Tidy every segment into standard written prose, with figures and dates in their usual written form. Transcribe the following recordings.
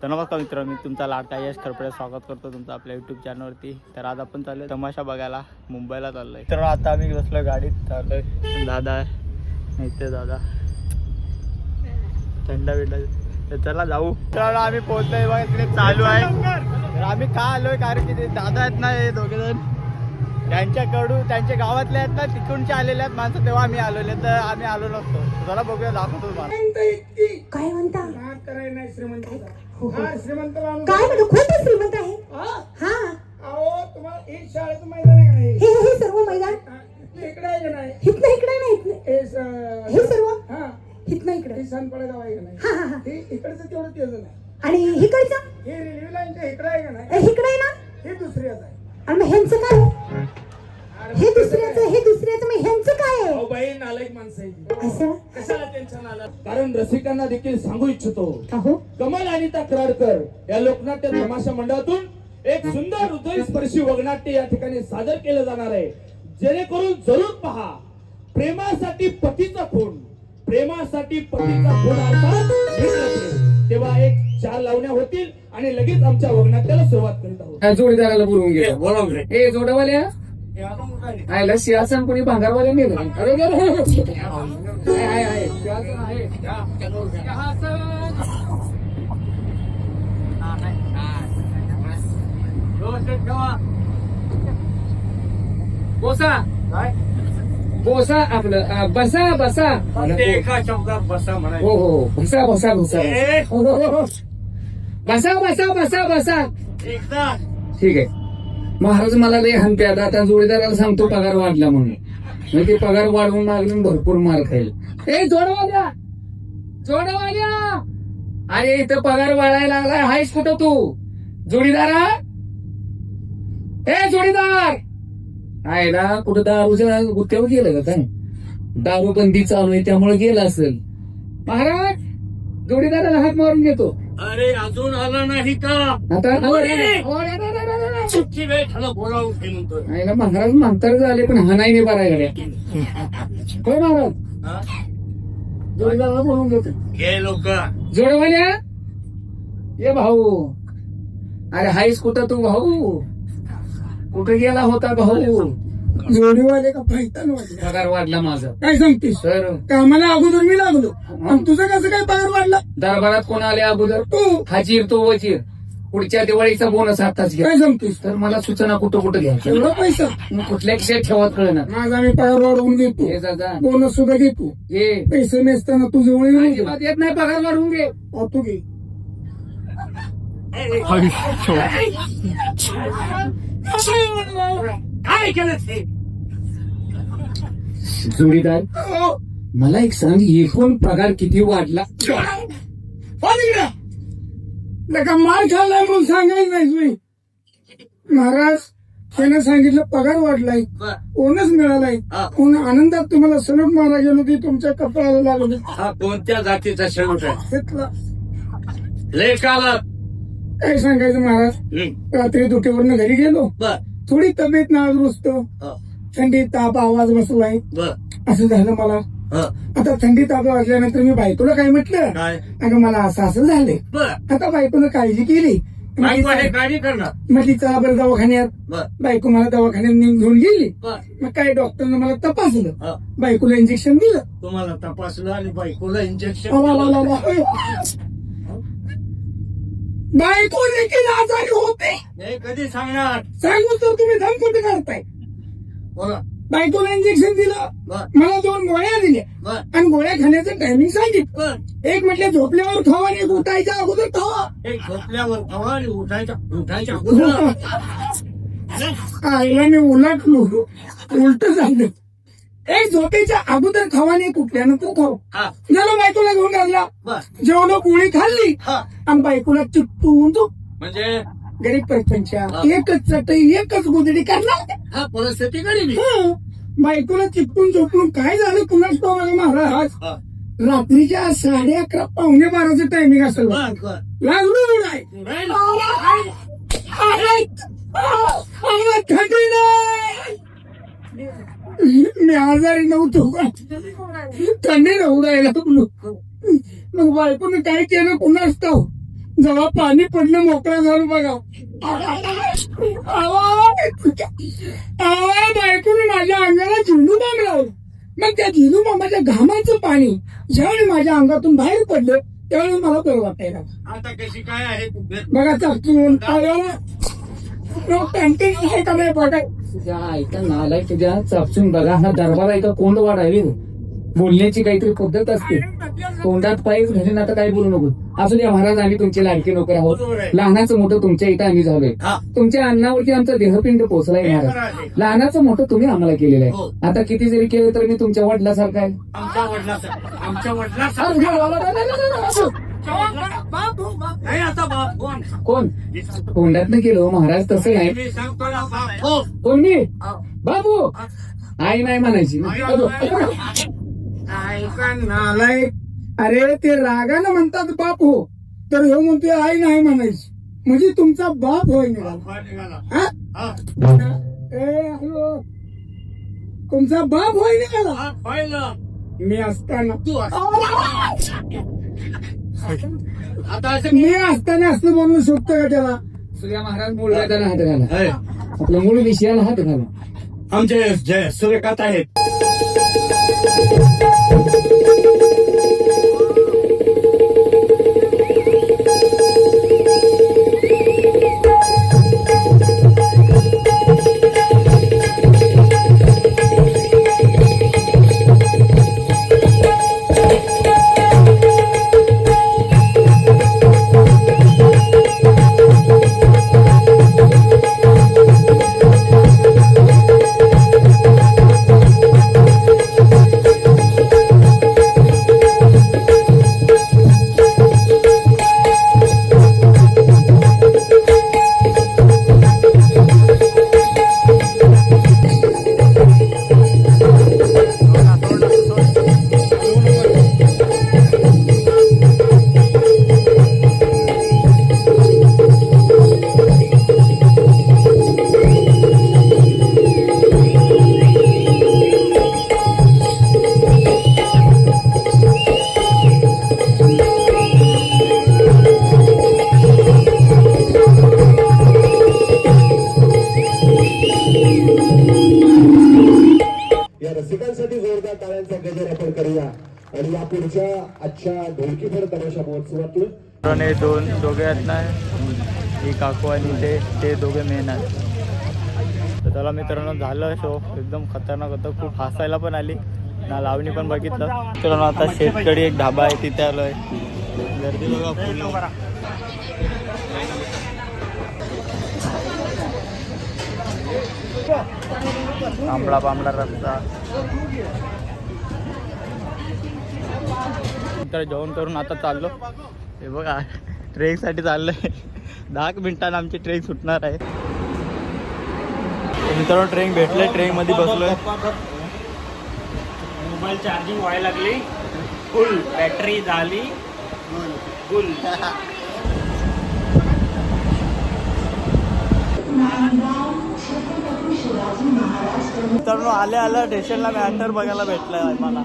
तर नमस्कार मित्र, मी तुमचा लाडका यश खरपडे स्वागत करतो तुमचं आपल्या यूट्यूब चॅनलवरती. तर आज आपण चाललोय तमाशा बघायला, मुंबईला चाललोय. तर आता आम्ही बसलो गाडीत, चाललोय. दादा आहे इथे, दादा थंडा बिंडा. तर चला जाऊ. तर आम्ही पोहोचलोय बघा, इकडे चालू आहे. तर आम्ही का आलोय, कारण की ते दादा आहेत ना, हे दोघे जण त्यांच्या गावातले आहेत ना, तिकडूनचे आलेले आहेत माणसं, तेव्हा आम्ही आलेले. तर आम्ही आलो नसतो. चला बघूया, दाखवतो तुम्हाला. काय म्हणता? श्रीमंत श्रीमंत काय म्हणतो? कोणता श्रीमंत आहे? हा अहो तुम्हाला एक शाळेचं मैदान आहे का नाही? हे सर्व मैदान इकडे आहे का नाही? हितनं इकडे नाही हे सर्व हा हितनं इकडे सनपडा गाव आहे का नाही? हा हा हा हे इकडचं तेवढं तेज नाही. आणि इकडचं हे रेल्वे लाईनच्या इकडे आहे का नाही? इकडे आहे ना. हे दुसऱ्याच आहे. आणि मग ह्यांचं काय? हे दुसऱ्याचं मग ह्यांचं काय आहे? अहो बाई, नालायक माणसं आहे ती. असं कशाला त्यांच्या नाला? कारण रसिकांना देखील सांगू इच्छितो, अहो कमल आणि तक्रारकर या लोकनाट्य तमाशा मंडळातून एक सुंदर हृदयस्पर्शी वगनाट्य या ठिकाणी सादर केलं जाणार आहे. जेणेकरून जरूर पहा. प्रेमासाठी पतीचा खून, प्रेमासाठी पतीचा खून अर्थात प्रेम. तेव्हा एक 4 लावण्या होतील आणि लगेच आमच्या वगनाट्याला सुरुवात करीत आहोत. जोडीदाराला बोलवून घे. ए जोडवाल्या आयला सिंहासन कोणी भांगारवाल्या नाही आहे. सिंहासन आहे. बोसा बोसा आपलं बसा बसा एका शब्दात बसा म्हणा. हो हो बसा बसा बसा बसा बसा बसा बसा एकदा ठीक आहे. महाराज मला लय हाणत्यात. आता जोडीदाराला सांगतो पगार वाढला म्हणून. मग ते पगार वाढवून मागून भरपूर मार खाईल. ए जोडवाल्या अरे इथं पगार वाढायला लागलाय. हायस कुठं तू जोडीदारा? ए जोडीदार आयला कुठं दारूच्या गुत्त्यावर गेलं का काय? दारू बंदी चालू आहे त्यामुळे गेला असेल. महाराज जोडीदाराला हात मारून घेतो. अरे अजून आला नाही का? आता सुट्टी वेळ झाला, बोलावून घे म्हणतोय. आईला महाराज म्हातारे झाले पण हा नाही बराय गड्या. होय महाराज जोडीदाराला बोलून घेतो. हे लोक जोडवाल्या ये भाऊ. अरे हायस कुठं तू भाऊ? कुठे गेला होता भाऊ? जोडीवाले का पैतानवाले? पगार वाढला माझा. काय सांगतेस? तर कामाला अगोदर मी लागलो आणि तुझं कसं काय पगार वाढला? दरबारात कोण आले अगोदर? तू हाजीर तो वजीर. पुढच्या दिवाळीचा बोनस आताच घ्या. काय सांगतेस? तर मला सूचना कुठं घ्यायची. एवढा पैसा मग कुठल्या क्षय ठेवत कळणार. माझा मी पगार वाढवून घेतो, हे दादा बोनस सुद्धा घेतो. ये पैसे नसताना तू जवळ येऊ नको. अजिबात येत नाही. पगार वाढवून घे. तू घे. काय केलं ते? जोडीदार मला एक सांग, एकूण पगार किती वाढला? नका मार खाल्लाय म्हणून सांगायचं नाही तुम्ही. महाराज त्याने सांगितलं पगार वाढलाय, बोनस मिळालाय. म्हणून आनंदात तुम्हाला सलूट मारा गेलो की तुमच्या कपड्याला लागलं. हा कोणत्या जातीचा शेवट आहे? घेतला. लेखाला काय सांगायचं महाराज, रात्री दुटीवरनं घरी गेलो. बर थोडी तब्येत नादुरुस्त, थंडी ताप आवाज बसलाय, बर असं झालं मला. आता थंडी ताप वाजल्यानंतर मी बायकोला काय म्हटलं, काय अगं मला असं झालंय. बर आता बायकोनं काळजी केली. काळजी करणार. म्हटली चला बरं दवाखान्यात. बर बायको मला दवाखान्यात घेऊन गेली. बर मग काय डॉक्टरनं मला तपासलं, हा. बायकोला इंजेक्शन दिलं. तुम्हाला तपासलं आणि बायकोला इंजेक्शन. बायको देखील आजारी होते. हे कधी सांगणार? सांगू तर तुम्ही धमकुटी करताय. बोला. बायकोला इंजेक्शन दिलं, बर मला 2 गोळ्या दिल्या बर आणि गोळ्या खाण्याचं टायमिंग सांगितलं. बर एक म्हटलं झोपल्यावर खावा आणि एक उठायच्या अगोदर खावा. एक झोपल्यावर खावा आणि उठायच्या अगोदर. आईला मी उलटलो, उलट झालं. एक झोपेच्या अगोदर खावा आणि एक उठल्यानंतर खावा. हा झालं, बायकोला घेऊन घातला. बर जेवलो, गोळी खाल्ली हा आणि बायकोला चिपटून झोप. म्हणजे गरीब प्रपंचा एकच चटई एकच गोदडी करणार. हा परिस्थिती गरीबी. बायकोला चिपटून झोपून काय झालं कुणाच तो महाराज. हा. रात्रीच्या 11:30 पावणे 12चं टायमिंग असेल. बर बर लागलो नाही. थंडी नाही. मी आजारी नव्हतो, थंडी राहू राहिला. मग बायकोने काय केलं कुणाच ठाऊक. जेव्हा पाणी पडलं मोकळं झालं बघा, बायकोने माझ्या अंगाला झेंडू बाम लावलं. मग त्या झेंडू बामाच्या घामाचं पाणी ज्यावेळी माझ्या अंगातून बाहेर पडलं त्यावेळी मला बरं वाटायला. आता कशी काय आहे बघा चाचून आहे का नाही बघा. तुझ्या ऐका नालाय तुझ्या चापसून बघा, हा दरबार ऐका कोंड वाढावी. बोलण्याची काहीतरी पद्धत असते. तोंडात पायच घालीन आता काही बोलू नको. असू द्या महाराज, आम्ही तुमचे लाडके नोकर आहोत. लहानाचं मोठं तुमच्या इथं आम्ही झालोय. तुमच्या अन्नावरती आमचा देहपिंड पोहोचलाय महाराज. लहानाचं मोठं तुम्ही आम्हाला केलेलं आहे. आता किती जरी केलं तर मी तुमच्या वडिलासारखा आहे. आमच्या वडिलांचा नाही आता बाप कोण कोण तोंडात केलं महाराज, तसं नाही. मी सांगतो ना बाप हो कोण मी बाबू आई नाही म्हणायची. ऐका नालाय, अरे ते रागानं म्हणतात बाप हो, तर हे म्हणतोय आई नाही म्हणायची, म्हणजे तुमचा बाप होय निघाला. बाप निघाला. हा? हा. ए, हॅलो. तुमचा बाप होय निघाला. हा, पाहिलं मी असताना तू आता असं मी असताना असं बोलणं शोधतं का त्याला? सूर्या महाराज मूळ वेदाला हात घाला, आपल्या मूळ विषयाला हात घाला. आमचे जे सूर्यकांत आहेत रसिकांसाठी जोरदार टाळ्यांचा गजर आपण करूया. आणि या पुढच्या आजच्या ढोलकीफोड तमाशा महोत्सवातून दोघे आहेत ना, ही काकू आणि ते दोघे मेन आहेत. तर त्याला मित्रांनो झालं शो एकदम खतरनाक होतं, खूप हसायला पण आली ना, लावणी पण बघितलं. मित्रांनो आता शेतकरी एक ढाबा आहे तिथे आलोय. गर्दी बघा फुल. तांबडा पांबडा रस्ता. तर जेवण करून आता चाललो. हे बघा ट्रेनसाठी चाललोय. 10 मिनिटांनी आमची ट्रेन सुटणार आहे. मित्रांनो ट्रेन भेटले, ट्रेनमध्ये बसलोय. मोबाईल चार्जिंग व्हायला लागली, फुल बॅटरी झाली फुल. मित्रांनो आल्या स्टेशनला मॅटर बघायला भेटलाय मला.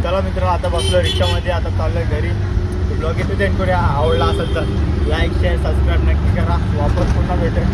चला मित्रांनो आता बसलो रिक्षामध्ये, आता चाललोय घरी. ब्लॉग इथे सेंड करूया. आवडला असेल तर लाईक शेअर सबस्क्राईब नक्की करा. वापस पुन्हा भेटेल.